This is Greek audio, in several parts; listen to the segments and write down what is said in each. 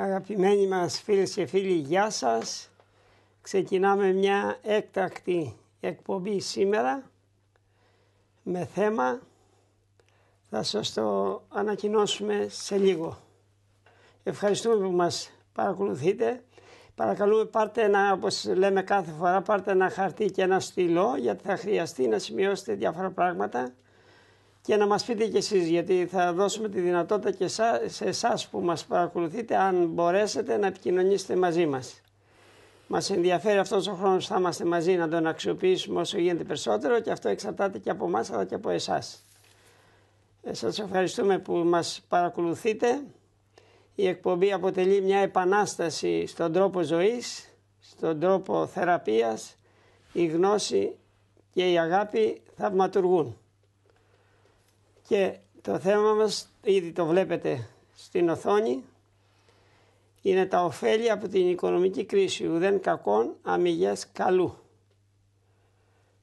Αγαπημένοι μας φίλες και φίλοι, γεια σας. Ξεκινάμε μια έκτακτη εκπομπή σήμερα με θέμα, θα σας το ανακοινώσουμε σε λίγο. Ευχαριστούμε που μας παρακολουθείτε. Παρακαλούμε πάρτε ένα, όπως λέμε κάθε φορά, πάρτε ένα χαρτί και ένα στυλό, γιατί θα χρειαστεί να σημειώσετε διάφορα πράγματα και να μας πείτε κι εσείς, γιατί θα δώσουμε τη δυνατότητα και σε εσάς που μας παρακολουθείτε, αν μπορέσετε, να επικοινωνήσετε μαζί μας. Μας ενδιαφέρει αυτός ο χρόνος που θα είμαστε μαζί να τον αξιοποιήσουμε όσο γίνεται περισσότερο και αυτό εξαρτάται και από εμάς αλλά και από εσάς. Σας ευχαριστούμε που μας παρακολουθείτε. Η εκπομπή αποτελεί μια επανάσταση στον τρόπο ζωής, στον τρόπο θεραπείας. Η γνώση και η αγάπη θαυματουργούν. Και το θέμα μας, ήδη το βλέπετε στην οθόνη, είναι τα ωφέλη από την οικονομική κρίση, ουδέν κακόν αμυγές καλού.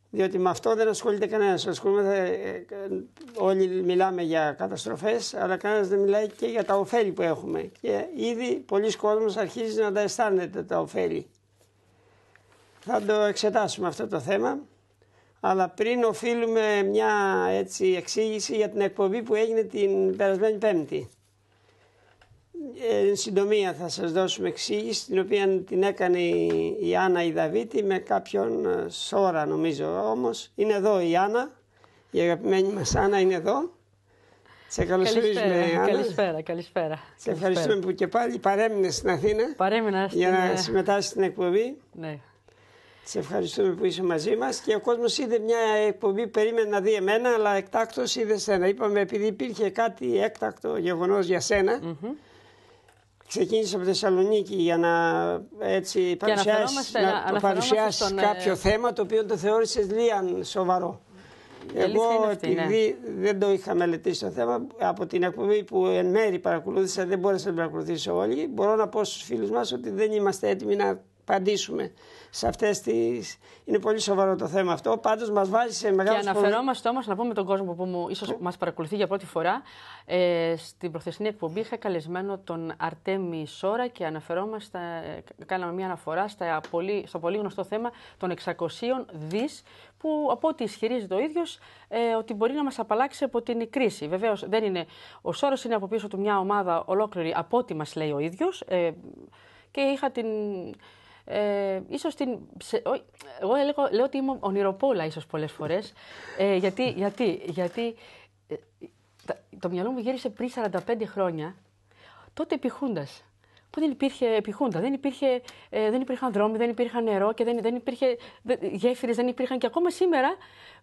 Διότι με αυτό δεν ασχολείται κανένας. Όλοι μιλάμε για καταστροφές, αλλά κανένας δεν μιλάει και για τα ωφέλη που έχουμε. Και ήδη πολλοί κόσμος αρχίζει να τα αισθάνεται τα ωφέλη. Θα το εξετάσουμε αυτό το θέμα. Αλλά πριν οφείλουμε μια εξήγηση για την εκπομπή που έγινε την περασμένη Πέμπτη. Εν συντομία θα σας δώσουμε εξήγηση, την οποία την έκανε η Άννα η Δαβίτη με κάποιον Σόρα νομίζω, όμως είναι εδώ η Άννα, η αγαπημένη μας Άννα είναι εδώ. Σε καλωσορίζουμε, Άννα. Καλησπέρα. Σε ευχαριστούμε που και πάλι παρέμεινες στην Αθήνα για να συμμετάσχεις στην εκπομπή. Ναι. Σε ευχαριστούμε που είσαι μαζί μας και ο κόσμος είδε μια εκπομπή που περίμενε να δει εμένα, αλλά εκτάκτως είδε σένα. Είπαμε επειδή υπήρχε κάτι έκτακτο γεγονός για σένα. Ξεκίνησε από Θεσσαλονίκη για να παρουσιάσεις κάποιο θέμα το οποίο το θεώρησες λίγαν σοβαρό. Εγώ επειδή δεν το είχα μελετήσει το θέμα, από την εκπομπή που εν μέρη παρακολούθησα, δεν μπόρεσα να την παρακολουθήσω όλοι, μπορώ να πω στους φίλους μας ότι δεν είμαστε έτοιμοι να απαντήσουμε σε αυτές τις... Είναι πολύ σοβαρό το θέμα αυτό, πάντως μας βάζει σε μεγάλο... Και αναφερόμαστε όμως, να πούμε τον κόσμο που ίσως μας παρακολουθεί για πρώτη φορά, στην προχθεσινή εκπομπή είχα καλεσμένο τον Αρτέμι Σόρα και αναφερόμαστε, κάναμε μια αναφορά στο πολύ γνωστό θέμα των 600 δις, που από ό,τι ισχυρίζεται ο ίδιος ότι μπορεί να μας απαλλάξει από την κρίση. Βεβαίως δεν είναι, ο Σόρος είναι από πίσω του μια ομάδα ολόκληρη από ό,τι μας λέει ο ίδιος, και είχα την... εγώ λέω ότι είμαι ονειροπόλα ίσως πολλές φορές, γιατί το μυαλό μου γύρισε πριν 45 χρόνια, τότε επιχούντας, που δεν υπήρχε επιχούντα, δεν υπήρχαν δρόμοι, δεν υπήρχαν νερό και δεν υπήρχε γέφυρες, δεν υπήρχαν, και ακόμα σήμερα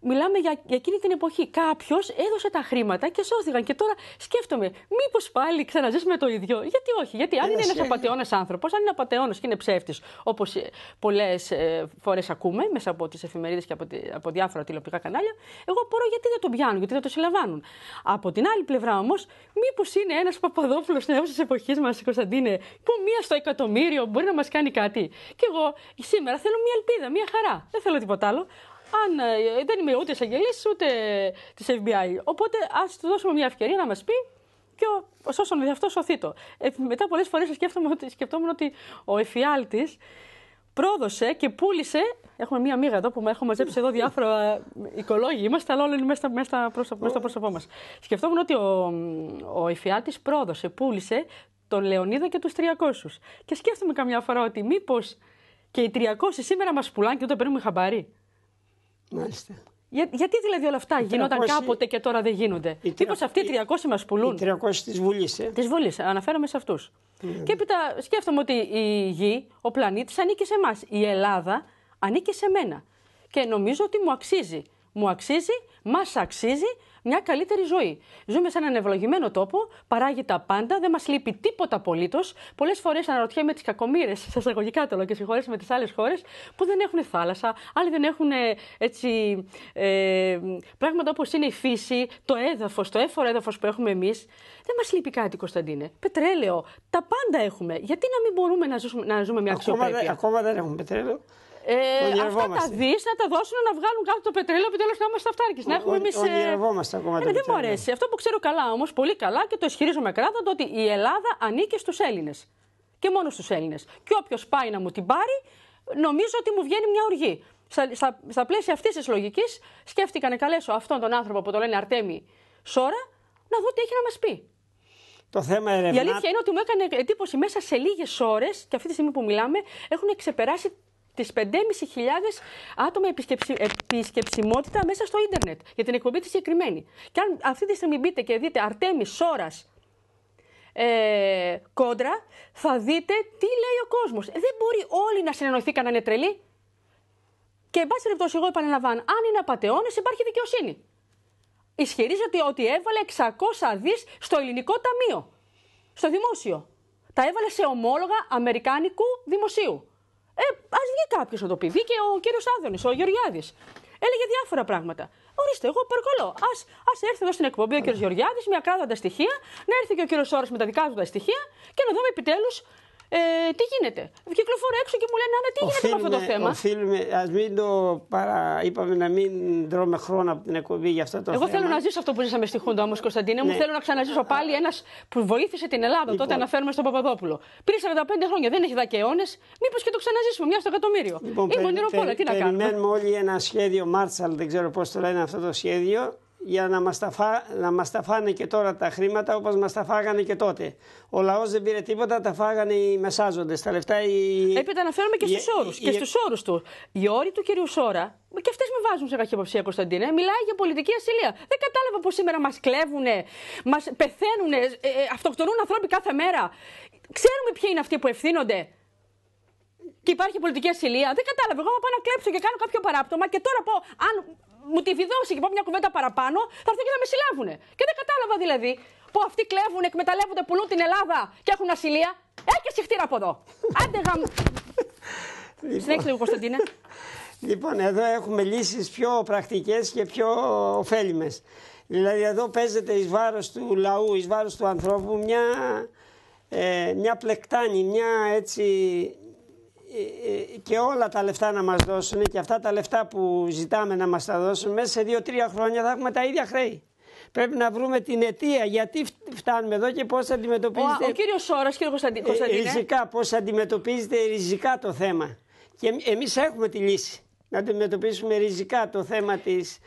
μιλάμε για εκείνη την εποχή. Κάποιος έδωσε τα χρήματα και σώθηκαν. Και τώρα σκέφτομαι, μήπως πάλι ξαναζήσουμε το ίδιο? Γιατί όχι? Γιατί αν είναι ένας απατεώνας άνθρωπος, αν είναι απατεώνας και είναι ψεύτης, όπως πολλές φορές ακούμε μέσα από τις εφημερίδες και από διάφορα τηλεοπτικά κανάλια, εγώ απορώ γιατί δεν τον πιάνουν, γιατί δεν το συλλαμβάνουν. Από την άλλη πλευρά όμως, μήπως είναι ένας Παπαδόπουλος νέος της εποχής μας, Κωνσταντίνε, που 1 στο εκατομμύριο μπορεί να μας κάνει κάτι? Και εγώ σήμερα θέλω μια ελπίδα, μια χαρά. Δεν θέλω τίποτα άλλο. Δεν είμαι ούτε εισαγγελής ούτε της FBI. Οπότε ας του δώσουμε μια ευκαιρία να μας πει και όσον δει αυτό σωθήτο. Μετά πολλές φορές σκεφτόμουν ότι ο εφιάλτης πρόδωσε και πούλησε. Έχουμε μία μίγα εδώ που έχω μαζέψει εδώ διάφορα οικολόγοι. Είμαστε, αλλά όλα είναι μέσα στο πρόσωπό μας. Σκεφτόμουν ότι ο εφιάλτης πρόδωσε, πούλησε τον Λεωνίδα και τους 300. Και σκέφτομαι καμιά φορά ότι μήπως και οι 300 σήμερα μας πουλάνε και δεν το παίρνουμε χαμπάρι. Μάλιστα. Γιατί δηλαδή όλα αυτά γινόταν κάποτε και τώρα δεν γίνονται? Μήπως αυτοί οι 300 μας πουλούν? Οι 300 της Βουλής. Της Βουλής, αναφέρομαι σε αυτούς. Και έπειτα σκέφτομαι ότι η γη, ο πλανήτης ανήκει σε εμάς. Η Ελλάδα ανήκει σε μένα. και νομίζω ότι μου αξίζει. Μου αξίζει, μας αξίζει μια καλύτερη ζωή. Ζούμε σε έναν ευλογημένο τόπο, παράγει τα πάντα, δεν μας λείπει τίποτα απολύτως. Πολλές φορές αναρωτιέμαι τις κακομοίρες, σε εισαγωγικά το λέω και συγχωρές με τις άλλες χώρες, που δεν έχουν θάλασσα, άλλοι δεν έχουν πράγματα όπως είναι η φύση, το έδαφος, το έφορο έδαφος που έχουμε εμείς. Δεν μας λείπει κάτι, Κωνσταντίνε. Πετρέλαιο, τα πάντα έχουμε. Γιατί να μην μπορούμε να ζούμε μια αξιοπρέπεια? Ακόμα δεν έχουμε πετρέλαιο. Αυτά τα δεις να τα δώσουν να βγάλουν κάτω το πετρέλαιο, επιτέλους να είμαστε αυτάρκες. Να έχουμε εμείς. Ονειρευόμαστε ακόμα. Δεν μου αρέσει. Αυτό που ξέρω καλά όμως, πολύ καλά και το ισχυρίζομαι κράταντα, ότι η Ελλάδα ανήκει στους Έλληνες. Και μόνο στους Έλληνες. Και όποιος πάει να μου την πάρει, νομίζω ότι μου βγαίνει μια οργή. Στα πλαίσια αυτής της λογικής, σκέφτηκα να καλέσω αυτόν τον άνθρωπο που το λένε Αρτέμι Σόρα, να δω τι έχει να μας πει. Το θέμα ερευνά... Η αλήθεια είναι ότι μου έκανε εντύπωση μέσα σε λίγες ώρες, και αυτή τη στιγμή που μιλάμε, έχουν ξεπεράσει τις 5.500 άτομα επισκεψιμότητα μέσα στο ίντερνετ για την εκπομπή τη συγκεκριμένη. Και αν αυτή τη στιγμή μπείτε και δείτε Αρτέμις Σόρας κόντρα, θα δείτε τι λέει ο κόσμος. Δεν μπορεί όλοι να συνεννοηθήκαν να είναι τρελοί. Και εν πάση περιπτώσει, εγώ επαναλαμβάνω, αν είναι απατεώνες, υπάρχει δικαιοσύνη. Ισχυρίζεται ότι έβαλε 600 δις στο ελληνικό ταμείο, στο δημόσιο. Τα έβαλε σε ομόλογα αμερικάνικου δημοσίου. Ας βγει κάποιος να το πει. Βγήκε ο κύριος Άδωνης, ο Γεωργιάδης. Έλεγε διάφορα πράγματα. Ορίστε, εγώ παρακαλώ. Ας έρθει εδώ στην εκπομπή ο κύριος Γεωργιάδης, μια κράταντα στοιχεία, να έρθει και ο κύριος Σόρας με τα δικά του τα στοιχεία και να δούμε επιτέλους τι γίνεται. Κυκλοφορώ έξω και μου λένε Άννα, τι γίνεται με αυτό το θέμα. Ας μην το είπαμε να μην τρώμε χρόνο από την εκπομπή για αυτό το θέμα. Εγώ θέλω να ζήσω αυτό που ζήσαμε στη Χούντα όμως, Κωνσταντίνε. Μου θέλω να ξαναζήσω πάλι ένας που βοήθησε την Ελλάδα. Τότε αναφέρουμε στον Παπαδόπουλο. Πριν 45 χρόνια, δεν έχει δει και αιώνες. Μήπως και το ξαναζήσουμε, μια στο εκατομμύριο. Είμαι ονειροπόλα, τι να κάνουμε. Περιμένουμε όλοι ένα σχέδιο Marshall, δεν ξέρω πώς το λένε αυτό το σχέδιο, για να μας τα φάνε και τώρα τα χρήματα όπως μας τα φάγανε και τότε. Ο λαός δεν πήρε τίποτα, τα φάγανε οι μεσάζοντες. Τα λεφτά Έπειτα αναφέρομαι και στους όρους. Και στους όρους του. Οι όροι του κυρίου Σόρα, και αυτές με βάζουν σε καχυποψία, Κωνσταντίνε, μιλάει για πολιτική ασυλία. Δεν κατάλαβα πως σήμερα μας κλέβουνε, μας πεθαίνουνε, αυτοκτονούν ανθρώποι κάθε μέρα. Ξέρουμε ποιοι είναι αυτοί που ευθύνονται. Και υπάρχει πολιτική ασυλία. Δεν κατάλαβα. Εγώ πάω να κλέψω και κάνω κάποιο παράπτωμα και τώρα πω, αν μου τη βιδώσει και πω μια κουβέντα παραπάνω, θα έρθουν και θα με συλλάβουνε. Και δεν κατάλαβα δηλαδή που αυτοί κλέβουν, εκμεταλλεύονται, πουλούν την Ελλάδα και έχουν ασυλία. Και συχτήρα από εδώ. Άντε γαμ. Συνέχισε λίγο, Κωνσταντίνε. Λοιπόν, εδώ έχουμε λύσεις πιο πρακτικές και πιο ωφέλιμες. Δηλαδή εδώ παίζεται εις βάρος του λαού, εις βάρος του ανθρώπου μια πλεκτάνη, μια έτσι... και όλα τα λεφτά να μας δώσουν και αυτά τα λεφτά που ζητάμε να μας τα δώσουν, μέσα σε 2-3 χρόνια θα έχουμε τα ίδια χρέη. Πρέπει να βρούμε την αιτία γιατί φτάνουμε εδώ και πώς αντιμετωπίζεται. Ο κύριος Σόρας, κύριε Κωνσταντίνε. Ριζικά, πώς αντιμετωπίζεται ριζικά το θέμα. Και εμείς έχουμε τη λύση να αντιμετωπίσουμε ριζικά το θέμα της.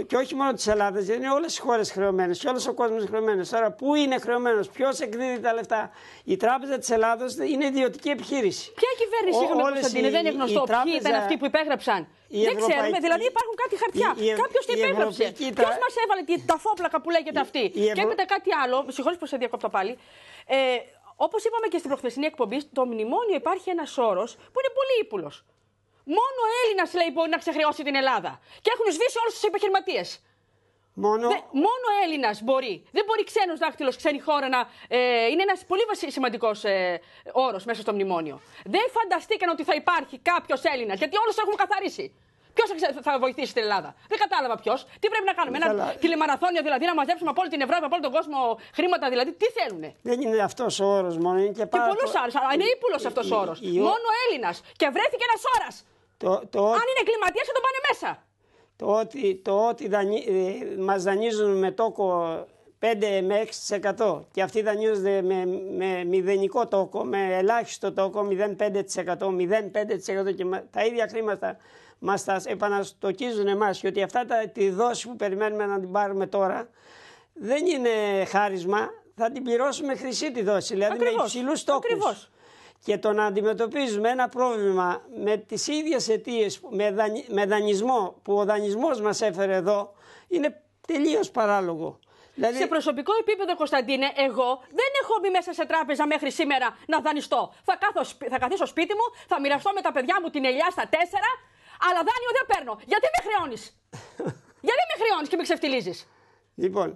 Και όχι μόνο της Ελλάδας, είναι όλες οι χώρες χρεωμένες και όλος ο κόσμος χρεωμένος. Τώρα, πού είναι χρεωμένος, ποιος εκδίδει τα λεφτά. Η Τράπεζα της Ελλάδος είναι ιδιωτική επιχείρηση. Ποια κυβέρνηση είχαμε, Κωνσταντίνε, δεν είναι γνωστό ποιοι ήταν αυτοί που υπέγραψαν. Δεν ξέρουμε, δηλαδή υπάρχουν κάτι χαρτιά. Κάποιος την υπέγραψε. Ποιος μας έβαλε τα φόπλακα που λέγεται αυτή. Και έπειτα κάτι άλλο, συγχωρείς που σε διακόπτω πάλι. Όπως είπαμε και στην προχθεσινή εκπομπή, το μνημόνιο υπάρχει ένας όρος που είναι πολύ ύπουλος. Μόνο Έλληνας, λέει, μπορεί να ξεχρεώσει την Ελλάδα. Και έχουν σβήσει όλους τους επιχειρηματίες. Μόνο Έλληνας μπορεί. Δεν μπορεί ξένος δάχτυλος, ξένη χώρα να. Είναι ένας πολύ σημαντικός όρος μέσα στο μνημόνιο. Δεν φανταστήκαν ότι θα υπάρχει κάποιος Έλληνας, γιατί όλους έχουν καθαρίσει. Ποιος θα βοηθήσει την Ελλάδα. Δεν κατάλαβα ποιος. Τι πρέπει να κάνουμε. Ένα τηλεμαραθώνιο δηλαδή, να μαζέψουμε από όλη την Ευρώπη, από όλο τον κόσμο χρήματα δηλαδή. Τι θέλουνε. Δεν είναι αυτός ο όρος μόνο. Είναι και πολλούς άλλους. Είναι ύπουλος αυτός ο όρος. Μόνο Έλληνας. Και βρέθηκε ένας Όρας. Αν είναι εγκληματίας θα τον πάνε μέσα. Το ότι μας δανείζουν με τόκο 5 με 6% και αυτοί δανείζονται με μηδενικό τόκο, με ελάχιστο τόκο 0,5% και τα ίδια χρήματα μας τα επαναστοκίζουν εμάς, και ότι αυτά τη δόση που περιμένουμε να την πάρουμε τώρα δεν είναι χάρισμα, θα την πληρώσουμε χρυσή τη δόση, δηλαδή με υψηλούς τόκους. Ακριβώς. Και το να αντιμετωπίζουμε ένα πρόβλημα με τις ίδιες αιτίες, με δανεισμό, που ο δανεισμός μας έφερε εδώ, είναι τελείως παράλογο. Δηλαδή... Σε προσωπικό επίπεδο, Κωνσταντίνε, εγώ δεν έχω μπει μέσα σε τράπεζα μέχρι σήμερα να δανειστώ. Θα καθίσω σπίτι μου, θα μοιραστώ με τα παιδιά μου την ελιά στα 4. Αλλά δάνειο δεν παίρνω. Γιατί με χρεώνεις? Γιατί με χρεώνεις και με ξεφτιλίζεις? Λοιπόν,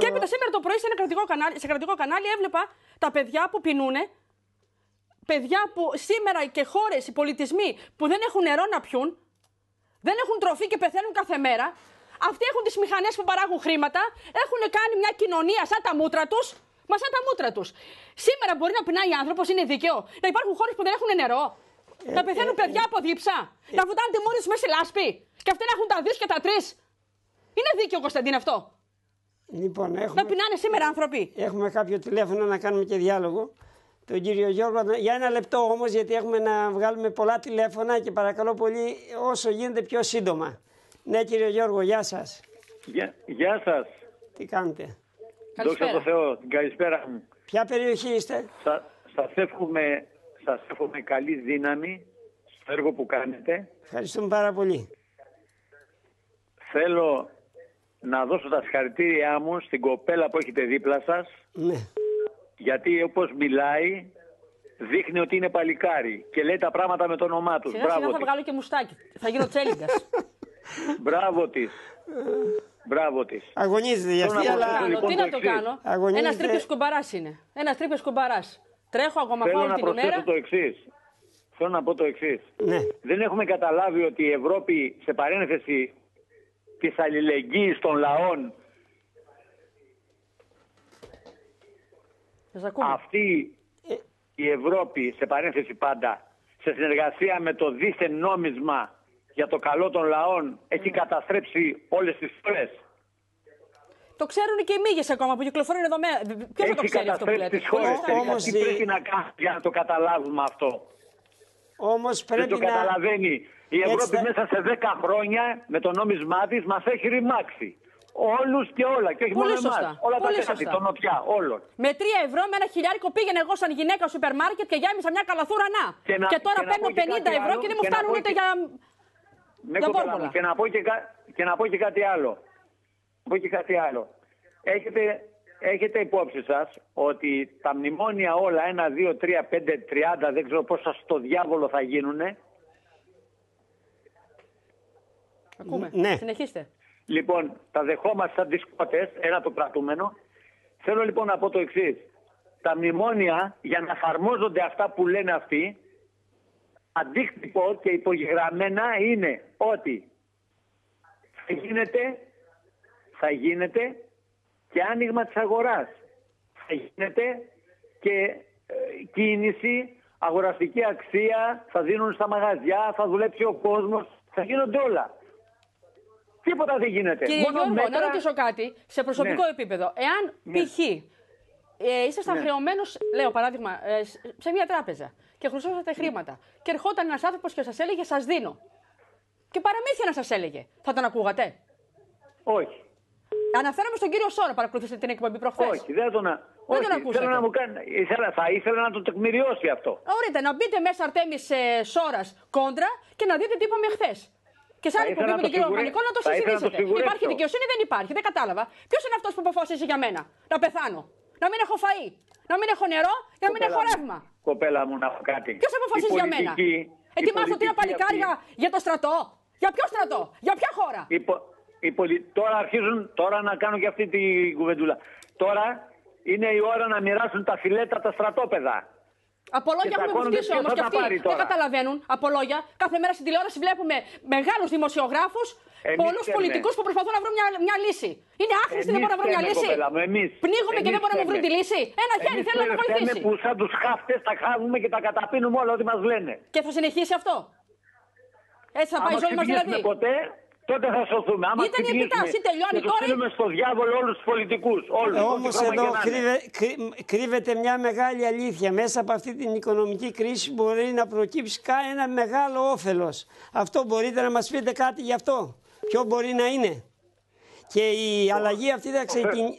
Και έπειτα σήμερα το πρωί σε κρατικό κανάλι έβλεπα τα παιδιά που πεινούνε. Παιδιά που σήμερα και χώρες, οι πολιτισμοί που δεν έχουν νερό να πιούν, δεν έχουν τροφή και πεθαίνουν κάθε μέρα. Αυτοί έχουν τις μηχανές που παράγουν χρήματα, έχουν κάνει μια κοινωνία σαν τα μούτρα τους, μα σαν τα μούτρα τους. Σήμερα μπορεί να πεινάει άνθρωπος, είναι δίκαιο? Να υπάρχουν χώρες που δεν έχουν νερό? Να πεθαίνουν παιδιά από δίψα? Να βουτάνε μόνοι τους μέσα σε λάσπη? Και αυτοί να έχουν τα 2 και τα 3? Είναι δίκαιο, Κωνσταντίν, αυτό? Λοιπόν, να πεινάνε σήμερα άνθρωποι? Έχουμε κάποιο τηλέφωνο να κάνουμε και διάλογο. Τον κύριο Γιώργο, για 1 λεπτό όμως, γιατί έχουμε να βγάλουμε πολλά τηλέφωνα και παρακαλώ πολύ όσο γίνεται πιο σύντομα. Ναι, κύριο Γιώργο, γεια σας. Γεια σας. Τι κάνετε? Δόξα τω Θεώ, καλησπέρα μου. Ποια περιοχή είστε? Σας εύχομαι καλή δύναμη στο έργο που κάνετε. Ευχαριστούμε πάρα πολύ. Θέλω να δώσω τα συγχαρητήριά μου στην κοπέλα που έχετε δίπλα σας. Ναι. Γιατί όπως μιλάει δείχνει ότι είναι παλικάρι και λέει τα πράγματα με το όνομά του. Σιγά σιγά θα βγάλω και μουστάκι. Θα γίνω τσέλιγκας. Μπράβο της. Μπράβο της. Αγωνίζεται για αυτή, αλλά... Τι να το κάνω? Ένας τρίπιος κουμπαράς είναι. Ένας τρίπιος κουμπαράς. Τρέχω ακόμα όλη την ημέρα. Θέλω να πω το εξής. Ναι. Δεν έχουμε καταλάβει ότι η Ευρώπη, σε παρένθεση της αλληλεγγύης των λαών, αυτή η Ευρώπη, σε παρένθεση πάντα, σε συνεργασία με το δίθεν νόμισμα για το καλό των λαών, έχει καταστρέψει όλες τις χώρες. Το ξέρουν και οι μύγες ακόμα που κυκλοφορούν εδώ μέσα. Ποιος θα το ξέρει αυτό που λέτε? Όμως τι πρέπει να κάνει για να το καταλάβουμε αυτό? Όμως πρέπει δεν το καταλαβαίνει. Η Ευρώπη μέσα σε 10 χρόνια με το νόμισμά της μας έχει ρημάξει. Όλους και όλα. Και όχι μόνο εμάς. Όλα τα κράτη, το νοτιά, όλων. Με 3 ευρώ, με 1 χιλιάρικο πήγαινε εγώ σαν γυναίκα στο σούπερ μάρκετ και γέμισα μια καλαθούρα να. Και τώρα παίρνω 50 ευρώ και δεν μου φτάνουν ούτε για. Και να πω και κάτι άλλο. Έχετε υπόψη σας ότι τα μνημόνια όλα 1, 2, 3, 5, 30, δεν ξέρω πόσα στο διάβολο θα γίνουνε. Ακούμε. Ναι. Συνεχίστε. Λοιπόν, τα δεχόμαστε σαν δισκότες, ένα το κρατούμενο. Θέλω λοιπόν να πω το εξής. Τα μνημόνια, για να εφαρμόζονται αυτά που λένε αυτοί, αντίκτυπο και υπογεγραμμένα είναι ότι θα γίνεται και άνοιγμα της αγοράς. Θα γίνεται και κίνηση, αγοραστική αξία, θα δίνουν στα μαγαζιά, θα δουλέψει ο κόσμος, θα γίνονται όλα. Τίποτα δεν γίνεται. Κύριε Γιώργο, να ρωτήσω κάτι σε προσωπικό επίπεδο. Εάν π.χ. ήσασταν χρεωμένος, λέω παράδειγμα, σε μια τράπεζα και χρωστούσατε χρήματα και ερχόταν ένας άνθρωπος και σας έλεγε σας δίνω. Και παραμύθια να σας έλεγε. Θα τον ακούγατε? Όχι. Αναφέρομαι στον κύριο Σόρο, παρακολουθήσατε την εκπομπή προχθές? Όχι, δεν τον ακούσατε. Θα ήθελα να το τεκμηριώσει αυτό. Ορίστε, να μπείτε μέσα Αρτέμις Σόρας κόντρα και να δείτε τι είπαμε χθες. Και σε άλλη εκπομπή με τον κύριο Οργανικό να το συζητήσετε. Υπάρχει δικαιοσύνη, δεν υπάρχει. Δεν κατάλαβα. Ποιος είναι αυτός που αποφάσισε για μένα να πεθάνω? Να μην έχω φαΐ, να μην έχω νερό και να μην έχω ρεύμα. Κοπέλα μου, να πω κάτι. Ποιος αποφασίζει για μένα? Ετοιμάστε ότι είναι παλικάρια για το στρατό? Για ποιο στρατό? Για ποια χώρα? Τώρα αρχίζουν να κάνουν και αυτή την κουβεντούλα. Τώρα είναι η ώρα να μοιράσουν τα φιλέτα τα στρατόπεδα. Από λόγια έχουμε βουστήσει όμως και αυτοί δεν καταλαβαίνουν. Από λόγια, κάθε μέρα στην τηλεόραση βλέπουμε μεγάλους δημοσιογράφους, πολλούς πολιτικούς που προσπαθούν να βρουν μια λύση. Είναι άχρηστοι, δεν μπορούν να βρουν μια λύση. Πνίγουμε και δεν μπορούν να βρουν τη λύση. Ένα χέρι θέλει να με βοηθήσει. Που σαν τους χάφτες τα χάνουμε και τα καταπίνουμε όλα ό,τι μας λένε. Και θα συνεχίσει αυτό? Έτσι θα πάει η ζωή μας δηλαδή? Τότε θα σωθούμε. Άμα ήταν η επιτάξη, τελειώνει τώρα. Και στείλουμε στο διάβολο όλους τους πολιτικούς. Όμως εδώ κρύβεται μια μεγάλη αλήθεια. Μέσα από αυτή την οικονομική κρίση μπορεί να προκύψει ένα μεγάλο όφελος. Αυτό μπορείτε να μας πείτε κάτι γι' αυτό? Ποιο μπορεί να είναι? Και η αλλαγή αυτή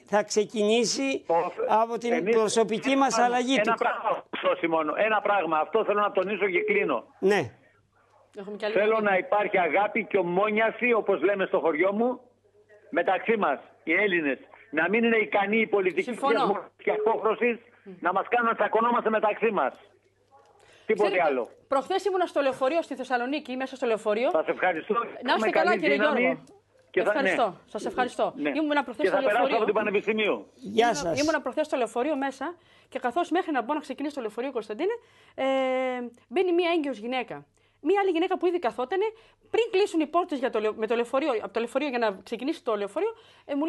θα ξεκινήσει από την προσωπική μας αλλαγή. Ένα πράγμα. Αυτό θέλω να τονίσω και κλείνω. Ναι. Θέλω να υπάρχει αγάπη και ομόνιαση, όπως λέμε στο χωριό μου, μεταξύ μας, οι Έλληνες. Να μην είναι ικανοί οι πολιτικοί και απόχρωσης να μας κάνουν να τσακωνόμαστε μεταξύ μας. Τίποτε άλλο. Προχθές ήμουνα στο λεωφορείο στη Θεσσαλονίκη, μέσα στο λεωφορείο. Σας ευχαριστώ. Να είστε καλά, κύριε Γιώργο. Ευχαριστώ. Ναι. Σας ευχαριστώ. Ναι. Ήμουνα προχθές και στο θα περάσω λεωφορείο. από την Πανεπιστημίου. Γεια σας. Ήμουνα προχθές στο λεωφορείο μέσα και καθώς μέχρι να μπω να ξεκινήσει το λεωφορείο, Κωνσταντίνε, μπαίνει μία έγκυος γυναίκα. Μία άλλη γυναίκα που ήδη καθότανε, πριν κλείσουν οι πόρτες από το λεωφορείο για να ξεκινήσει το λεωφορείο, μου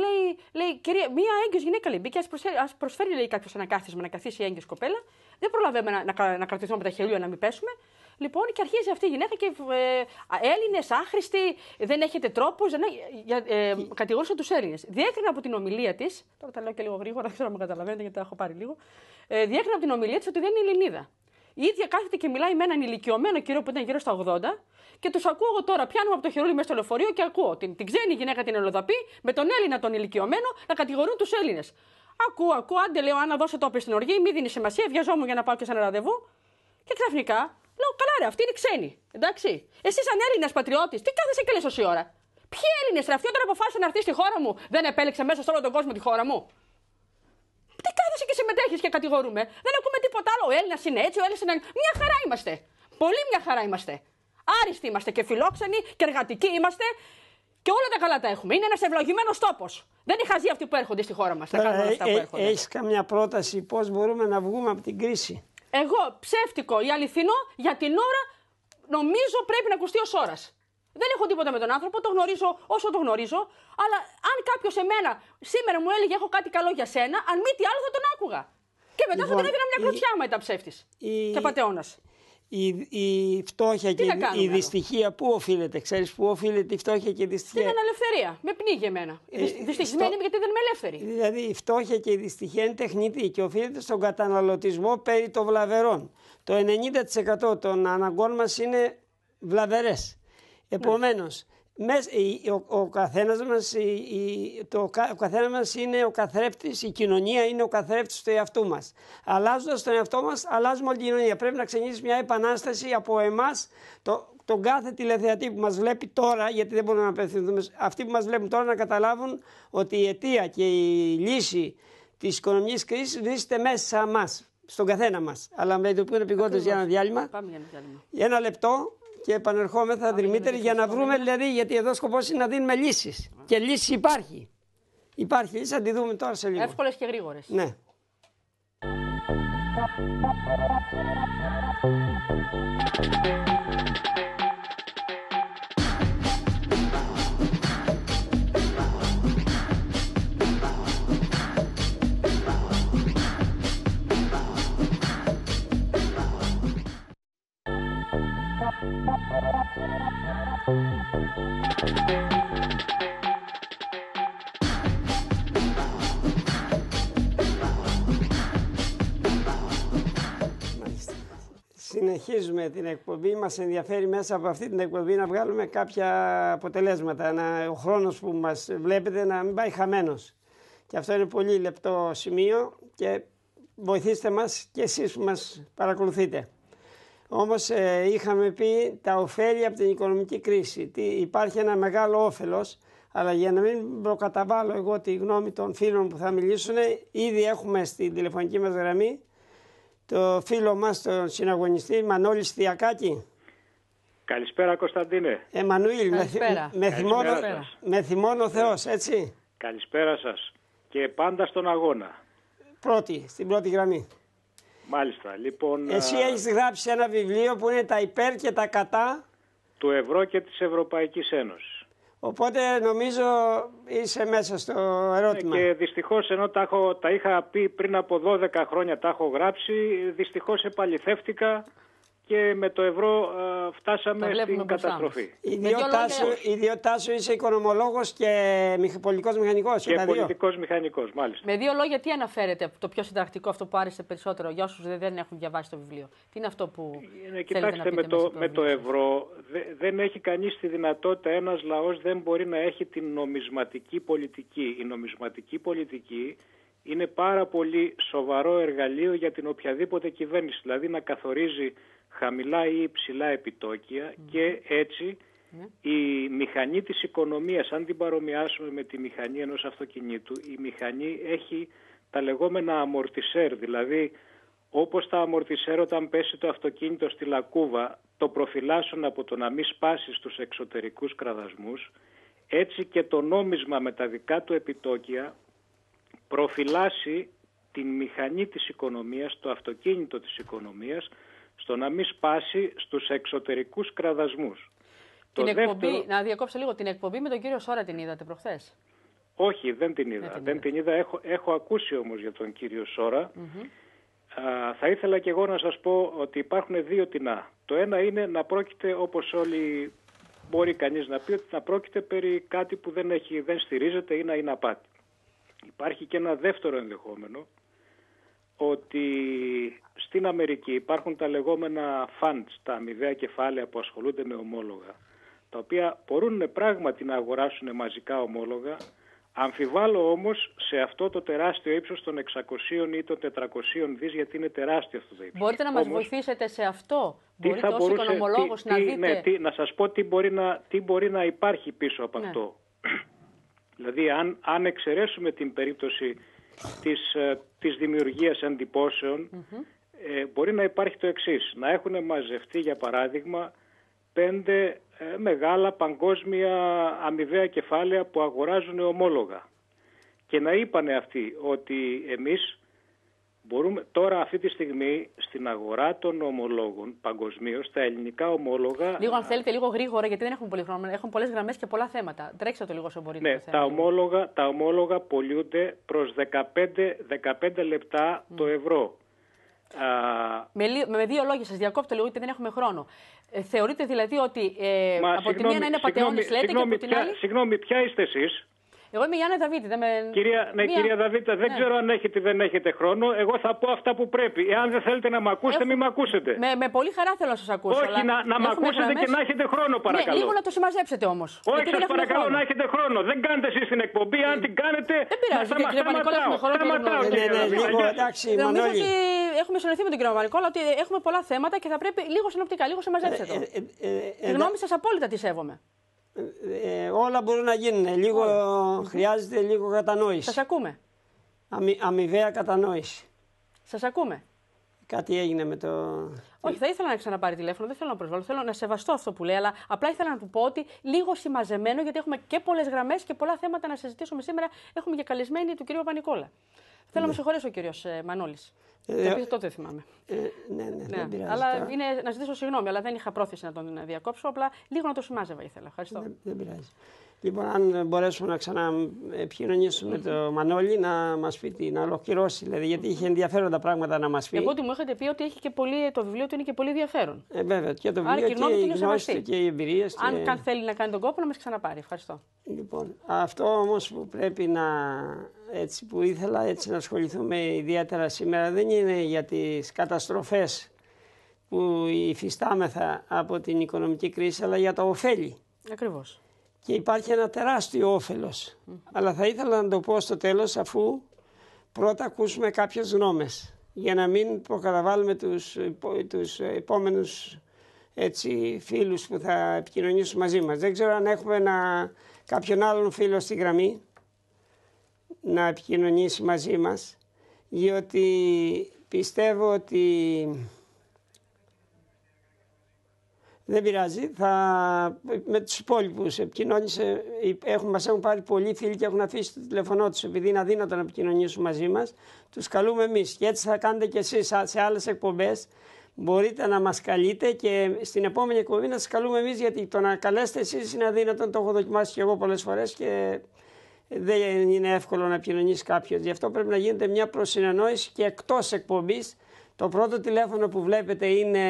λέει, κυρία, μία έγκυος γυναίκα λέει, μπήκε, ας προσφέρει λέει, κάποιος ένα κάθισμα να καθίσει η έγκυος κοπέλα. Δεν προλαβαίνουμε να κρατηθούμε με τα χελούια να μην πέσουμε. Λοιπόν, και αρχίζει αυτή η γυναίκα και Έλληνες, άχρηστοι, δεν έχετε τρόπους, κατηγόρησε τους Έλληνες. Διέκρινα από την ομιλία της, τώρα τα λέω και λίγο γρήγορα, δεν ξέρω αν με καταλαβαίνετε γιατί τα έχω πάρει λίγο. Διέκρινα από την ομιλία της ότι δεν είναι Ελληνίδα. Η ίδια κάθεται και μιλάει με έναν ηλικιωμένο κύριο που ήταν γύρω στα 80 και τους ακούω εγώ τώρα. Πιάνουμε από το χερούλι μέσα στο λεωφορείο και ακούω την ξένη γυναίκα την Ελλοδαπή με τον Έλληνα τον ηλικιωμένο να κατηγορούν τους Έλληνες. Ακούω, άντε λέω, Άννα, δώσε το στην οργή, μη δίνει σημασία, βιαζόμουν για να πάω και σε ένα ραντεβού. Και ξαφνικά λέω, καλά, ρε, αυτή είναι ξένη. Εντάξει. Εσύ, σαν Έλληνας πατριώτης, τι κάθεσαι και λες όση ώρα. Ποιοι Έλληνες, ρε, αυτή όταν αποφάσισε να έρθει στη χώρα μου, δεν επέλεξε μέσα σε όλο τον κόσμο τη χώρα μου. Τι κάθεσαι και συμμετέχεις και κατηγορούμε. Δεν ακούμε τίποτα άλλο. Ο Έλληνας είναι έτσι, ο Έλληνας είναι. Μια χαρά είμαστε. Πολύ μια χαρά είμαστε. Άριστοι είμαστε και φιλόξενοι και εργατικοί είμαστε. Και όλα τα καλά τα έχουμε. Είναι ένας ευλογημένος τόπος. Δεν είναι χαζοί αυτοί που έρχονται στη χώρα μας. Έχεις καμιά πρόταση πώς μπορούμε να βγούμε από την κρίση? Εγώ ψεύτικο ή αληθινό για την ώρα νομίζω πρέπει να ακουστεί ως ώρας. Δεν έχω τίποτα με τον άνθρωπο, το γνωρίζω όσο το γνωρίζω, αλλά αν κάποιος εμένα σήμερα μου έλεγε έχω κάτι καλό για σένα, αν μη τι άλλο θα τον άκουγα. Και μετά θα τον έδινα μια κλωτσιά μετά ψεύτης και πατεώνας. Η φτώχεια και η δυστυχία πού οφείλεται, ξέρεις πού οφείλεται η φτώχεια και η δυστυχία? Στην ανελευθερία. Με πνίγει εμένα. Δυστυχισμένη είμαι γιατί δεν είμαι ελεύθερη. Δηλαδή η φτώχεια και η δυστυχία είναι τεχνητή και οφείλεται στον καταναλωτισμό περί των βλαβερών. Το 90% των αναγκών μας είναι βλαβερές. Επομένως, ο καθένας μας είναι ο καθρέφτης, η κοινωνία είναι ο καθρέφτης του εαυτού μας. Αλλάζοντας τον εαυτό μας, αλλάζουμε όλη την κοινωνία. Πρέπει να ξεκινήσει μια επανάσταση από εμάς, τον κάθε τηλεθεατή που μας βλέπει τώρα, γιατί δεν μπορούμε να απευθυνθούμε, αυτοί που μας βλέπουν τώρα να καταλάβουν ότι η αιτία και η λύση της οικονομικής κρίσης βρίσκεται μέσα σε εμάς, στον καθένα μας. Αλλά με το που είναι πηγόντως για ένα διάλειμμα. Πάμε για ένα διάλειμμα. Για ένα λεπτό. Και επανερχόμεθα Δημήτρη για να βρούμε, δηλαδή, γιατί εδώ σκοπός είναι να δίνουμε λύσεις. Και λύση υπάρχει. Υπάρχει λύση, θα τη δούμε τώρα σε λίγο. Εύκολες και γρήγορες. Ναι. Συνεχίζουμε την εκπομπή. Μας ενδιαφέρει μέσα από αυτή την εκπομπή να βγάλουμε κάποια αποτελέσματα. Ο χρόνος που μας βλέπετε να μην πάει χαμένος. Και αυτό είναι πολύ λεπτό σημείο και βοηθήστε μας και εσείς που μας παρακολουθείτε. Όμως είχαμε πει τα ωφέλη από την οικονομική κρίση. Υπάρχει ένα μεγάλο όφελος, αλλά για να μην προκαταβάλω εγώ τη γνώμη των φίλων που θα μιλήσουν, ήδη έχουμε στην τηλεφωνική μας γραμμή το φίλο μας, τον συναγωνιστή Μανώλη Στιακάκη. Καλησπέρα Κωνσταντίνε. Εμμανουήλ, με θυμώνει ο Θεός, έτσι. Καλησπέρα σας και πάντα στον αγώνα. Στην πρώτη γραμμή. Μάλιστα, λοιπόν... Εσύ έχεις γράψει ένα βιβλίο που είναι τα υπέρ και τα κατά του ευρώ και της Ευρωπαϊκής Ένωσης. Οπότε νομίζω είσαι μέσα στο ερώτημα. Και δυστυχώς ενώ τα είχα πει πριν από 12 χρόνια, τα έχω γράψει, δυστυχώς επαληθεύτηκα και με το ευρώ φτάσαμε στην καταστροφή. Η ιδιότητά σου είσαι οικονομολόγος και πολιτικός μηχανικός. Και πολιτικός μηχανικός, μάλιστα. Με δύο λόγια, τι αναφέρεται το πιο συντακτικό, αυτό που άρεσε περισσότερο για όσους δεν έχουν διαβάσει το βιβλίο? Τι είναι αυτό που κοιτάξτε, με το ευρώ δεν έχει κανείς τη δυνατότητα, ένας λαός δεν μπορεί να έχει την νομισματική πολιτική. Η νομισματική πολιτική είναι πάρα πολύ σοβαρό εργαλείο για την οποιαδήποτε κυβέρνηση, δηλαδή να καθορίζει χαμηλά ή υψηλά επιτόκια και έτσι η μηχανή της οικονομίας, αν την παρομοιάσουμε με τη μηχανή ενός αυτοκινήτου, η μηχανή έχει τα λεγόμενα αμορτισέρ, δηλαδή όπως τα αμορτισέρ όταν πέσει το αυτοκίνητο στη λακκούβα το προφυλάσσουν από το να μην σπάσει στους εξωτερικούς κραδασμούς, έτσι και το νόμισμα με τα δικά του επιτόκια προφυλάσσει την μηχανή της οικονομίας, το αυτοκίνητο της οικονομίας, στο να μην σπάσει στους εξωτερικούς κραδασμούς. Την εκπομπή, να διακόψω λίγο, την εκπομπή με τον κύριο Σόρα την είδατε προχθές? Όχι, δεν την είδα. Έχω ακούσει όμως για τον κύριο Σόρα. Θα ήθελα και εγώ να σας πω ότι υπάρχουν δύο τινά. Το ένα είναι να πρόκειται, όπως όλοι μπορεί κανείς να πει, ότι να πρόκειται περί κάτι που δεν στηρίζεται ή να είναι απάτη. Υπάρχει και ένα δεύτερο ενδεχόμενο, ότι στην Αμερική υπάρχουν τα λεγόμενα funds, τα αμοιβαία κεφάλαια που ασχολούνται με ομόλογα, τα οποία μπορούν πράγματι να αγοράσουν μαζικά ομόλογα. Αμφιβάλλω όμως σε αυτό το τεράστιο ύψος των 600 ή των 400 δις, γιατί είναι τεράστιο αυτό το ύψος. Μπορείτε να μας βοηθήσετε σε αυτό? Μπορείτε ως οικονομολόγος να δείτε... Ναι, να σας πω τι μπορεί να υπάρχει πίσω από αυτό. Δηλαδή αν εξαιρέσουμε την περίπτωση της δημιουργίας εντυπώσεων, μπορεί να υπάρχει το εξής. Να έχουν μαζευτεί, για παράδειγμα, 5 μεγάλα παγκόσμια αμοιβαία κεφάλαια που αγοράζουν ομόλογα. Και να είπανε αυτοί ότι εμείς μπορούμε τώρα αυτή τη στιγμή στην αγορά των ομολόγων παγκοσμίως, τα ελληνικά ομόλογα... Λίγο αν θέλετε, λίγο γρήγορα, γιατί δεν έχουν πολύ χρόνο. Έχουν πολλές γραμμές και πολλά θέματα. Τρέξτε το λίγο όσο μπορείτε. Ναι, τα ομόλογα πωλούνται προς 15 λεπτά το ευρώ. Με δύο λόγια σας διακόπτω λίγο, γιατί δεν έχουμε χρόνο. Θεωρείτε δηλαδή ότι από τη μία να είναι πατεώνες, λέτε, και από την άλλη... Συγγνώμη, ποια είστε εσείς? Εγώ είμαι η Γιάννα Δαβίτη. Κυρία Δαβίτη, δεν ξέρω αν έχετε ή δεν έχετε χρόνο. Εγώ θα πω αυτά που πρέπει. Εάν δεν θέλετε να με ακούσετε, μην με ακούσετε. Με πολύ χαρά θέλω να σας ακούσω. Όχι, να με ακούσετε και να έχετε χρόνο, παρακαλώ. Ναι, λίγο να το συμμαζέψετε όμως. Όχι, σας παρακαλώ να έχετε χρόνο. Δεν κάνετε εσείς την εκπομπή. Αν την κάνετε. Δεν πειράζει, κύριε Πανικόλα, έχουμε χρόνο. Νομίζω ότι έχουμε συνοηθεί με τον κύριο Πανικόλα ότι έχουμε πολλά θέματα και θα πρέπει λίγο συνοπτικά, λίγο συμμαζέψτε το. Τη γνώμη σας απόλυτα τη σέβομαι. Όλα μπορούν να γίνουν. Λίγο χρειάζεται λίγο κατανόηση. Σας ακούμε. Αμοιβαία κατανόηση. Σας ακούμε. Κάτι έγινε με το... Όχι, θα ήθελα να ξαναπάρει τηλέφωνο, δεν θέλω να προσβάλλω. Θέλω να σεβαστώ αυτό που λέει, αλλά απλά ήθελα να του πω ότι λίγο συμμαζεμένο, γιατί έχουμε και πολλές γραμμές και πολλά θέματα να συζητήσουμε σήμερα. Έχουμε και καλεσμένη του κ. Πανικόλα. Θέλω να με συγχωρέσει ο κύριος Μανώλης. Τότε θυμάμαι. Ναι, δεν πειράζει. Αλλά είναι να ζητήσω συγγνώμη, αλλά δεν είχα πρόθεση να τον διακόψω. Απλά λίγο να το σημάζευα ήθελα. Ευχαριστώ. Δεν πειράζει. Λοιπόν, αν μπορέσουμε να ξαναεπικοινωνήσουμε με τον Μανώλη, να μας πει να ολοκληρώσει, δηλαδή, γιατί είχε ενδιαφέροντα πράγματα να μας πει. Εγώ μου είχατε πει ότι έχει και πολύ, το βιβλίο του είναι και πολύ ενδιαφέρον. Βέβαια, και το βιβλίο και η γνώση του και οι εμπειρίες. Αν θέλει να κάνει τον κόπο, να μας ξαναπάρει. Ευχαριστώ. Λοιπόν, αυτό όμως που πρέπει να, έτσι που ήθελα έτσι να ασχοληθούμε ιδιαίτερα σήμερα, δεν είναι για τις καταστροφές που υφιστάμεθα από την οικονομική κρίση, αλλά για τα ωφέλη. Ακριβώς. Και υπάρχει ένα τεράστιο όφελος. Αλλά θα ήθελα να το πω στο τέλος, αφού πρώτα ακούσουμε κάποιες γνώμες, για να μην προκαταβάλουμε τους επόμενους φίλους που θα επικοινωνήσουν μαζί μας. Δεν ξέρω αν έχουμε κάποιον άλλον φίλο στη γραμμή να επικοινωνήσει μαζί μας, διότι πιστεύω ότι δεν πειράζει, με τους υπόλοιπους επικοινώνησε, μας έχουν πάρει πολλοί φίλοι και έχουν αφήσει το τηλέφωνό τους, επειδή είναι αδύνατο να επικοινωνήσουν μαζί μας, τους καλούμε εμείς και έτσι θα κάνετε και εσείς σε άλλες εκπομπές. Μπορείτε να μας καλείτε και στην επόμενη εκπομπή να σας καλούμε εμείς, γιατί το να καλέσετε εσείς είναι αδύνατο, το έχω δοκιμάσει και εγώ πολλές φορές και δεν είναι εύκολο να επικοινωνήσει κάποιος. Γι' αυτό πρέπει να γίνεται μια προσυνεννόηση και εκτός εκπομπής. Το πρώτο τηλέφωνο που βλέπετε είναι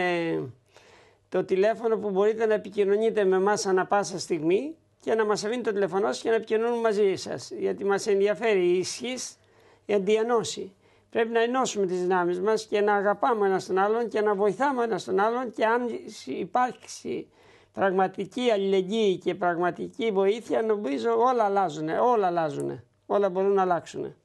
το τηλέφωνο που μπορείτε να επικοινωνείτε με εμάς ανά πάσα στιγμή και να μας αφήνετε το τηλεφωνό σας και να επικοινωνούμε μαζί σας. Γιατί μας ενδιαφέρει η ισχύς, η αντιενώση. Πρέπει να ενώσουμε τις δυνάμεις μας και να αγαπάμε ένας τον άλλον και να βοηθάμε ένας τον άλλον, και αν υπάρξει πραγματική αλληλεγγύη και πραγματική βοήθεια, νομίζω όλα αλλάζουν. Όλα μπορούν να αλλάξουν.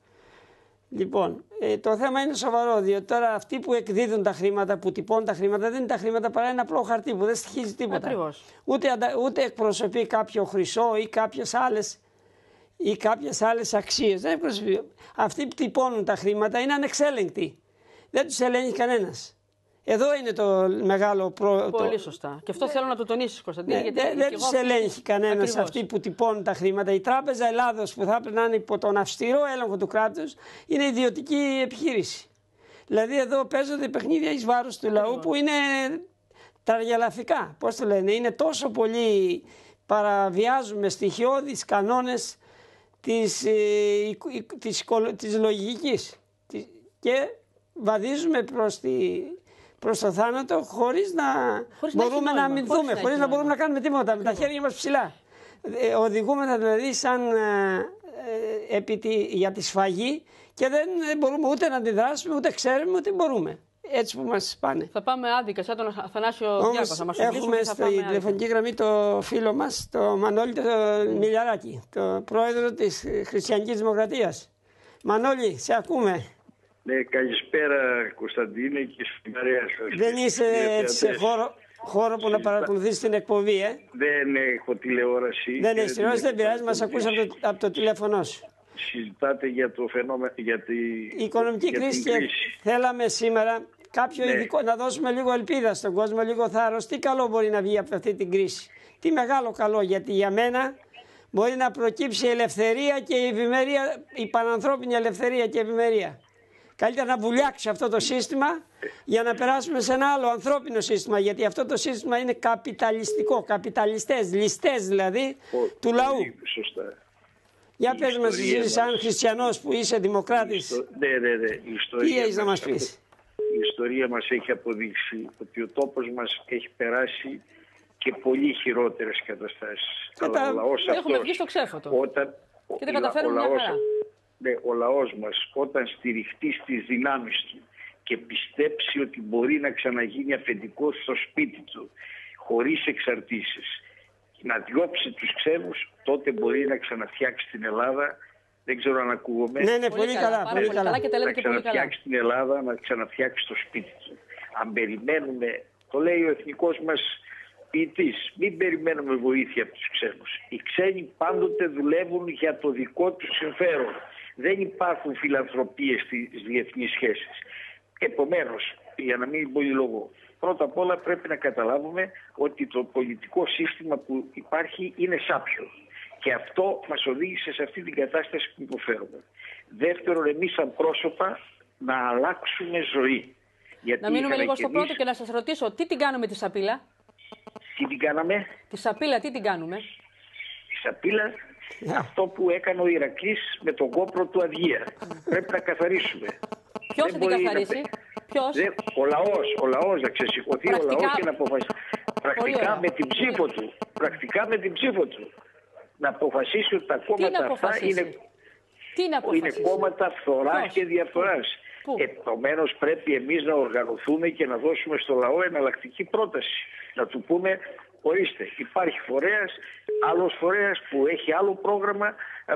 Λοιπόν, το θέμα είναι σοβαρό, διότι τώρα αυτοί που εκδίδουν τα χρήματα, που τυπώνουν τα χρήματα, δεν είναι τα χρήματα παρά ένα απλό χαρτί που δεν στοιχίζει τίποτα. Ακριβώς. Ούτε εκπροσωπεί κάποιο χρυσό ή κάποιες άλλες αξίες. Δεν εκπροσωπεί. Αυτοί που τυπώνουν τα χρήματα είναι ανεξέλεγκτοι. δεν τους ελέγχει κανένας. Εδώ είναι το μεγάλο πρόβλημα. Πολύ σωστά. Και αυτό θέλω να το τονίσεις, Κωνσταντίνε. Ναι, δεν τους ελέγχει κανένας αυτοί που τυπώνουν τα χρήματα. Η Τράπεζα Ελλάδος, που θα έπρεπε να είναι υπό τον αυστηρό έλεγχο του κράτους, είναι ιδιωτική επιχείρηση. Δηλαδή εδώ παίζονται παιχνίδια εις βάρος του λαού που είναι ταργελαφικά. Πώς το λένε, είναι τόσο πολύ, παραβιάζουμε στοιχειώδεις κανόνες της λογικής και βαδίζουμε προς το θάνατο χωρίς να μπορούμε να αμυνθούμε, χωρίς να μπορούμε να κάνουμε τίποτα, με τα χέρια μας ψηλά. Οδηγούμεθα δηλαδή σαν για τη σφαγή και δεν μπορούμε ούτε να αντιδράσουμε, ούτε ξέρουμε, ούτε μπορούμε. Έτσι που μας πάνε. Θα πάμε άδικα, σαν τον Αθανάσιο Διάκο. Θα μας έχουμε στη τηλεφωνική γραμμή το φίλο μας, το Μανώλη το Μιλιαράκη, το πρόεδρο της Χριστιανικής Δημοκρατίας. Μανώλη, σε ακούμε. Ναι, καλησπέρα Κωνσταντίνε και στην παρέα σας. Δεν είσαι σε χώρο που να παρακολουθείς την εκπομπή, Δεν έχω τηλεόραση. Δεν έχεις τηλεόραση, δεν πειράζει, μας ακούς από το τηλέφωνο σου. Συζητάτε για το φαινόμενο, για την οικονομική κρίση και θέλαμε σήμερα κάποιο ειδικό, να δώσουμε λίγο ελπίδα στον κόσμο, λίγο θάρρος. Τι καλό μπορεί να βγει από αυτή την κρίση. Τι μεγάλο καλό, γιατί για μένα μπορεί να προκύψει η ελευθερία και η ευημερία, η πανανθρώπινη ελευθερία και ευημερία. Καλύτερα να βουλιάξει αυτό το σύστημα για να περάσουμε σε ένα άλλο ανθρώπινο σύστημα, γιατί αυτό το σύστημα είναι καπιταλιστικό, καπιταλιστές, ληστές δηλαδή του λαού. Σωστά. Για πες μας εσύ σαν χριστιανός που είσαι δημοκράτης, τι έχεις να μας πεις. Η ιστορία μας έχει αποδείξει ότι ο τόπος μας έχει περάσει και πολύ χειρότερες καταστάσεις. Αλλά ο λαός έχουμε βγει στο ξέφωτο και δεν καταφέρουμε μια χαρά. Ο λαός μας όταν στηριχτεί στις δυνάμεις του και πιστέψει ότι μπορεί να ξαναγίνει αφεντικός στο σπίτι του χωρίς εξαρτήσεις, να διώξει τους ξένους, τότε μπορεί να ξαναφτιάξει την Ελλάδα. Δεν ξέρω αν ακούγομαι. Ναι, πολύ καλά. Να ξαναφτιάξει την Ελλάδα, να ξαναφτιάξει το σπίτι του. Αν περιμένουμε, το λέει ο εθνικός μας ποιητής, μην περιμένουμε βοήθεια από τους ξένους. Οι ξένοι πάντοτε δουλεύουν για το δικό τους συμφέρον. Δεν υπάρχουν φιλανθρωπίες στις διεθνείς σχέσεις. Επομένως, για να μην πολυλογώ, πρώτα απ' όλα πρέπει να καταλάβουμε ότι το πολιτικό σύστημα που υπάρχει είναι σάπιο. Και αυτό μας οδήγησε σε αυτή την κατάσταση που υποφέρουμε. Δεύτερον, εμείς σαν πρόσωπα να αλλάξουμε ζωή. Γιατί να μείνουμε λίγο στο πρώτο και να σας ρωτήσω, τι την κάνουμε τη σαπίλα? Τι την κάναμε? Τη σαπίλα τι την κάνουμε? Τη σαπίλα, αυτό που έκανε ο Ηρακλής με τον κόπρο του Αυγία. Πρέπει να καθαρίσουμε. Ποιος θα την καθαρίσει? Ποιος? Ο λαός να ξεσηκωθεί, ο λαός και να αποφασίσει. Πρακτικά με την ψήφο του. Πρακτικά με την ψήφο του. Να αποφασίσει ότι τα κόμματα αυτά είναι κόμματα φθοράς και διαφθοράς. Επομένως πρέπει εμείς να οργανωθούμε και να δώσουμε στο λαό εναλλακτική πρόταση. Να του πούμε, ορίστε, υπάρχει φορέας, άλλος φορέας που έχει άλλο πρόγραμμα,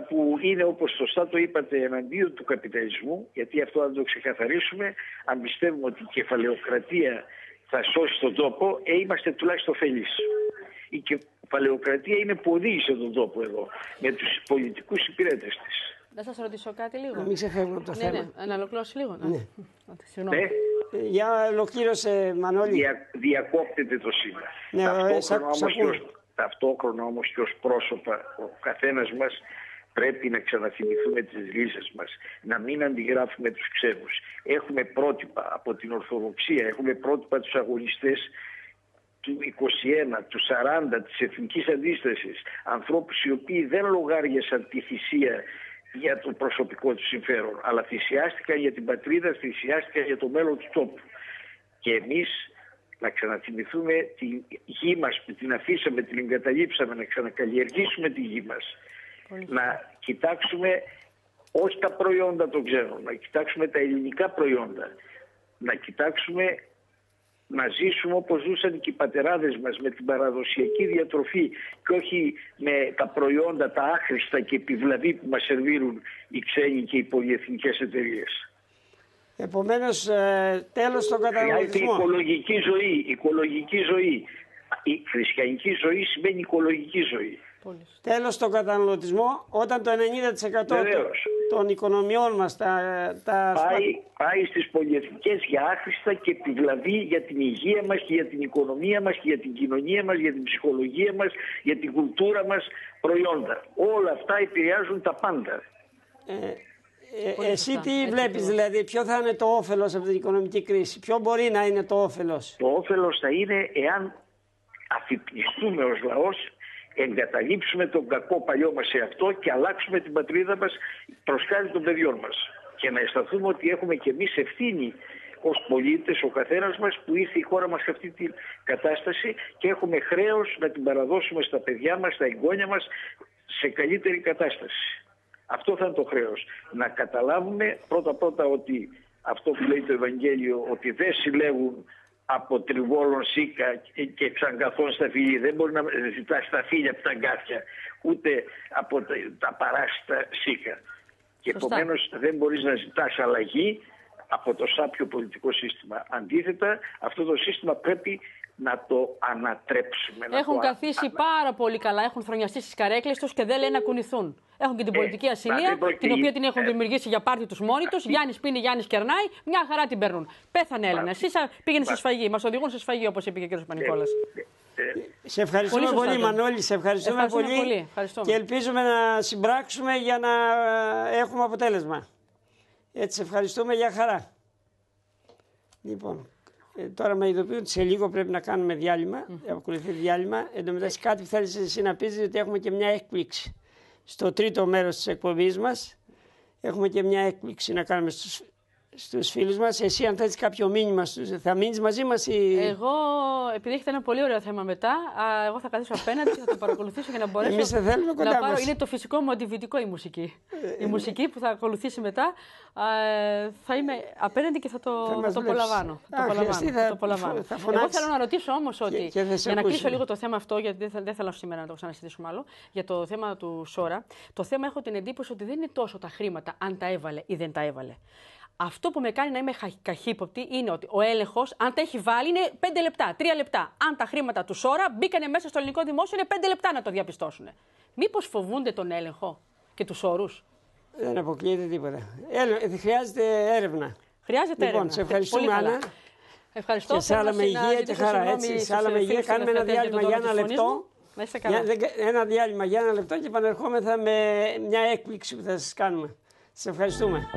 που είναι, όπως σωστά το είπατε, εναντίον του καπιταλισμού, γιατί αυτό να το ξεκαθαρίσουμε. Αν πιστεύουμε ότι η κεφαλαιοκρατία θα σώσει τον τόπο, είμαστε τουλάχιστον ωφελείς. Η κεφαλαιοκρατία είναι που οδήγησε τον τόπο εδώ, με τους πολιτικούς υπηρέτες της. Να σας ρωτήσω κάτι λίγο. Μην ξεφεύγουμε από το θέμα. Ναι, να ολοκληρώσει λίγο. Ναι. Για ολοκλήρωσε, Μανώλη. Διακόπτεται το σήμερα. Ναι, ταυτόχρονα όμως και ως πρόσωπα, ο καθένας μας πρέπει να ξαναθυμηθούμε τις ρίζες μας, να μην αντιγράφουμε τους ξένους. Έχουμε πρότυπα από την Ορθοδοξία, έχουμε πρότυπα τους αγωνιστές του 21, του 40, της εθνικής αντίστασης, ανθρώπους οι οποίοι δεν λογάριασαν τη θυσία για το προσωπικό του συμφέρον, αλλά θυσιάστηκαν για την πατρίδα, θυσιάστηκαν για το μέλλον του τόπου. Και εμείς να ξαναθυμηθούμε τη γη μας που την αφήσαμε, την εγκαταλείψαμε, να ξανακαλλιεργήσουμε τη γη μας. Να κοιτάξουμε όχι τα προϊόντα των ξένων, να κοιτάξουμε τα ελληνικά προϊόντα, να κοιτάξουμε να ζήσουμε όπως ζούσαν και οι πατεράδες μας, με την παραδοσιακή διατροφή και όχι με τα προϊόντα, τα άχρηστα και επιβλαβή που μας σερβίρουν οι ξένοι και οι πολυεθνικές εταιρείες. Επομένως, τέλος στον καταναλωτισμό. Οικολογική ζωή. Η χριστιανική ζωή σημαίνει οικολογική ζωή. Τέλος στον καταναλωτισμό, όταν το 90% των οικονομιών μας. Πάει στις πολυεθνικές για άχρηστα και επιβλαβή για την υγεία μας και για την οικονομία μας και για την κοινωνία μας, για την ψυχολογία μας, για την κουλτούρα μας προϊόντα. Όλα αυτά επηρεάζουν τα πάντα. Εσύ τι βλέπεις, δηλαδή, ποιο θα είναι το όφελος από την οικονομική κρίση, ποιο μπορεί να είναι το όφελος? Το όφελος θα είναι εάν αφυπνιστούμε ως λαός, εγκαταλείψουμε τον κακό παλιό μας εαυτό και αλλάξουμε την πατρίδα μας προς χάρη των παιδιών μας. Και να αισθανθούμε ότι έχουμε και εμείς ευθύνη ως πολίτες, ο καθένας μας, που ήρθε η χώρα μας σε αυτή την κατάσταση και έχουμε χρέος να την παραδώσουμε στα παιδιά μας, στα εγγόνια μας, σε καλύτερη κατάσταση. Αυτό θα είναι το χρέος. Να καταλάβουμε πρώτα-πρώτα ότι αυτό που λέει το Ευαγγέλιο, ότι δεν συλλέγουν από τριβόλων σίκα και ξαγκαθών σταφυλί. Δεν μπορεί να ζητά σταφύλια από τα αγκάθια, ούτε από τα παράσιτα σίκα. Και επομένως δεν μπορείς να ζητάς αλλαγή από το σάπιο πολιτικό σύστημα. Αντίθετα, αυτό το σύστημα πρέπει να το ανατρέψουμε. Έχουν καθίσει πάρα πολύ καλά, έχουν χρονιαστεί στις καρέκλες τους και δεν λένε να κουνηθούν. Έχουν και την πολιτική ασυλία, την οποία την έχουν δημιουργήσει για πάρτι τους μόνοι τους. Γιάννης πίνει, Γιάννης κερνάει, μια χαρά την παίρνουν. Πέθανε Έλληνα. Εσείς πήγαινε σε σφαγή, μας οδηγούν σε σφαγή, όπως είπε και ο κ. Πανικόλας. Σε ευχαριστούμε πολύ, Μανώλη, σε ευχαριστούμε πολύ. Και ελπίζουμε να συμπράξουμε για να έχουμε αποτέλεσμα. Έτσι, σε ευχαριστούμε, για χαρά. Λοιπόν, τώρα με ειδοποιούν ότι σε λίγο πρέπει να κάνουμε διάλειμμα. Ακολουθεί διάλειμμα. Εν τω μεταξύ, κάτι που θέλεις εσύ να πεις, ότι έχουμε και μια έκπληξη. Στο τρίτο μέρος της εκπομπής μας έχουμε και μια έκπληξη να κάνουμε στους φίλους μας. Εσύ, αν θέλεις κάποιο μήνυμα, θα μείνεις μαζί μας ή... Εγώ, επειδή έχετε ένα πολύ ωραίο θέμα μετά, εγώ θα καθίσω απέναντι και θα το παρακολουθήσω για να μπορέσω να πάρω. Είναι το φυσικό μου αντιβητικό η μουσική. Η μουσική που θα ακολουθήσει μετά, θα είμαι απέναντι και θα το απολαμβάνω. Εγώ θέλω να ρωτήσω όμως ότι, για να κλείσω λίγο το θέμα αυτό, γιατί δεν θέλω σήμερα να το ξανασυζητήσουμε άλλο, για το θέμα του Σόρα, το θέμα έχω την εντύπωση ότι δεν είναι τόσο τα χρήματα, αν τα έβαλε ή δεν τα έβαλε. Αυτό που με κάνει να είμαι καχύποπτη είναι ότι ο έλεγχος, αν τα έχει βάλει, είναι 5 λεπτά, 3 λεπτά. Αν τα χρήματα του Σόρα μπήκανε μέσα στο ελληνικό δημόσιο, είναι 5 λεπτά να το διαπιστώσουν. Μήπως φοβούνται τον έλεγχο και τους όρους? Δεν αποκλείεται τίποτα. Χρειάζεται έρευνα. Χρειάζεται έρευνα. Σε ευχαριστούμε, Άννα. Ευχαριστώ. Και σε άλλα με υγεία και χαρά. Έτσι, σε άλλα με υγεία. Κάνουμε ένα διάλειμμα για ένα λεπτό. Ένα διάλειμμα για ένα λεπτό και επανερχόμεθα με μια έκπληξη που θα σας κάνουμε. Σε ευχαριστούμε.